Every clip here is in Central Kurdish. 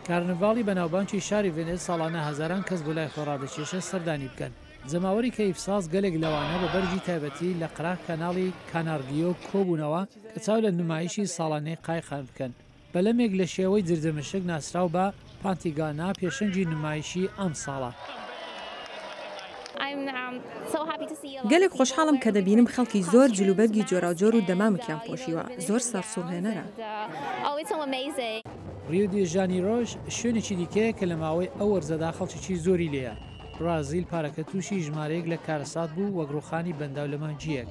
کارنڤاڵی بەناوبانکی شاری ڤێنێز ساڵانە هەزاران کەس بۆ لای خۆڕادەکێشە سەردانی بکەن. جەماوەری کەیفساز گەلێک لەوانە بە بەرجی تایبەتی لە قڕاق کەناڵی کاناردیۆ کۆبوونەوە کە چاو لە نمایشی ساڵانەی قایخان بکەن. بەلەمێک لە شێوەی جرجەمشک ناسراو بە پانتیگانا پێشەنگی نمایشی ئەم ساڵە. گەلێک خۆشحاڵم کە دەبینم خەڵکی زۆر جلوبەرگی جۆراوجۆر و دەمامکیان پۆشیوە زۆر سەرسوڕهێنەرە. ریۆ دی ژانیرۆژ شوێنێکی دیکەیە کە لە ماوەی ئەو وەرزەدا خەڵکیی زۆری لێیە. برازیل پارەکە تووشی ژمارەیەک لە کارەسات بوو وەگرۆخانی بەنداولەمانجیەک.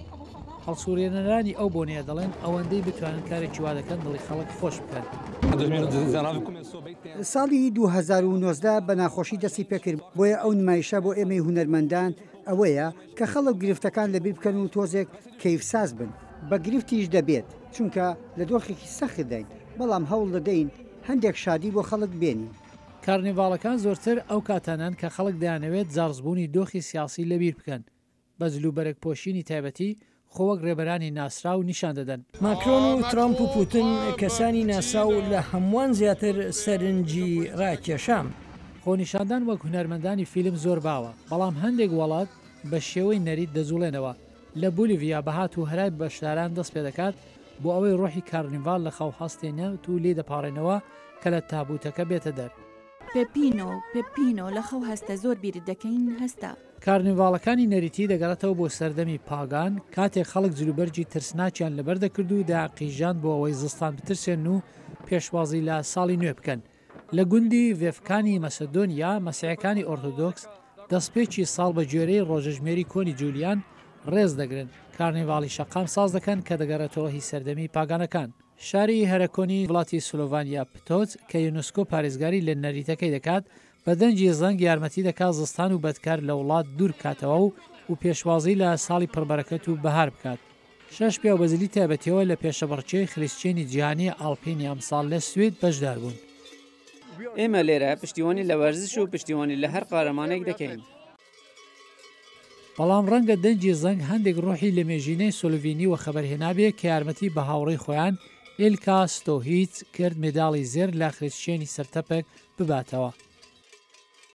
هەڵسوورێنەرانی ئەو بۆنەیە دەڵێن ئەوەندەی بتوانن کارێکی وا دەکەن دڵی خەڵک خۆش بکەن. ساڵی 2019 بە ناخۆشی دەستی پێکرد بۆیە ئەو نمایشە بۆ ئێمەی هونەرمەندان ئەوەیە کە خەڵک گرفتەکان لەبیر بکەن و تۆزێک کەیفساز بن بە گرفتیش دەبێت چونکە لە دۆخێکی سەخت دەین بەڵام هەوڵ دەدەین هەندێک شادی بۆ خەڵک بێنین. کارنیڤاڵەکان زۆرتر ئەو کاتانان کە خەڵک دەیانەوێت جارزبوونی دۆخی سیاسی لەبیر بکەن بە جلوبەرێک پۆشینی تایبەتی خۆوەک ڕێبەرانی ناسرا و نیشان دەدەن. ماکرۆن و ترامپ و پوتن کەسانی ناساو لە هەمووان زیاتر سەرنجی ڕاکێشام. خۆنیشاندان وەک هونەرمەندانی فیلم زۆر باوە بەڵام هەندێک وڵات بە شێوەی نەریت دەزوڵێنەوە. لە بولیڤیا بەهات و هەرای بەشداران دەست پێ دەکات بۆ ئەوەی ڕۆحی کارنیڤال لە خەو هەستێنێت و لێ دەپاڕێنەوە کە لە تابوتەکە بێتە دەر. پێپینۆ لە خەو هەستە زۆر بیرت دەکەین هەستە. کارنیڤاڵەکانی نەریتی دەگەڕێتەوە بۆ سەردەمی پاگان کاتێک خەڵک جلوبەرجی ترسناچیان لەبەر دەکرد و داقیژان بۆ ئەوەی زستان بترسێن و پێشوازی لە ساڵی نوێ بکەن. لە گوندی ڤێفکانی مەسەدۆنیا مەسیحەکانی ئۆرتۆدۆکس دەستپێکی ساڵ بە گوێرەی ڕۆژەژمێری کۆنی جولیان ڕێز دەگرن. کارنیڤاڵی شەقام ساز دەکەن کە دەگەڕێتەوە هی سەردەمی پاگانەکان. شاری هەرەکۆنی وڵاتی سلۆڤانیا پتۆچ کە یونسکۆ پارێزگاری لە نەریتەکەی دەکات بە دەنجی زەنگ یارمەتی دەکات زستان و بەدکار لە وڵات دوور بکاتەوە و پێشوازی لە ساڵی پڕبەرەکەت و بەهار بکات. 6 پیاوبەزلی تایبەتیەوە لە پێشەبڕچەی خلیسچێنی جیهانی ئاڵپینی ئەمساڵ لە سوێد بەشدار بوون. ئێمە لێرە پشتیوانی لە وەرزش و پشتیوانی لە هەر قارەمانێک دەکەین. بەڵام ڕەنگە دەنجی زەنگ هەندێک ڕۆحی لە مێژینەی سۆلڤینی و خەبەرهێنابێ کە یارمەتی بە هاوڕێی خۆیان ئێلکا ستۆهیچ کرد مێداڵی زێر لە خلیسچێنی سەرتەپێک بباتەوە.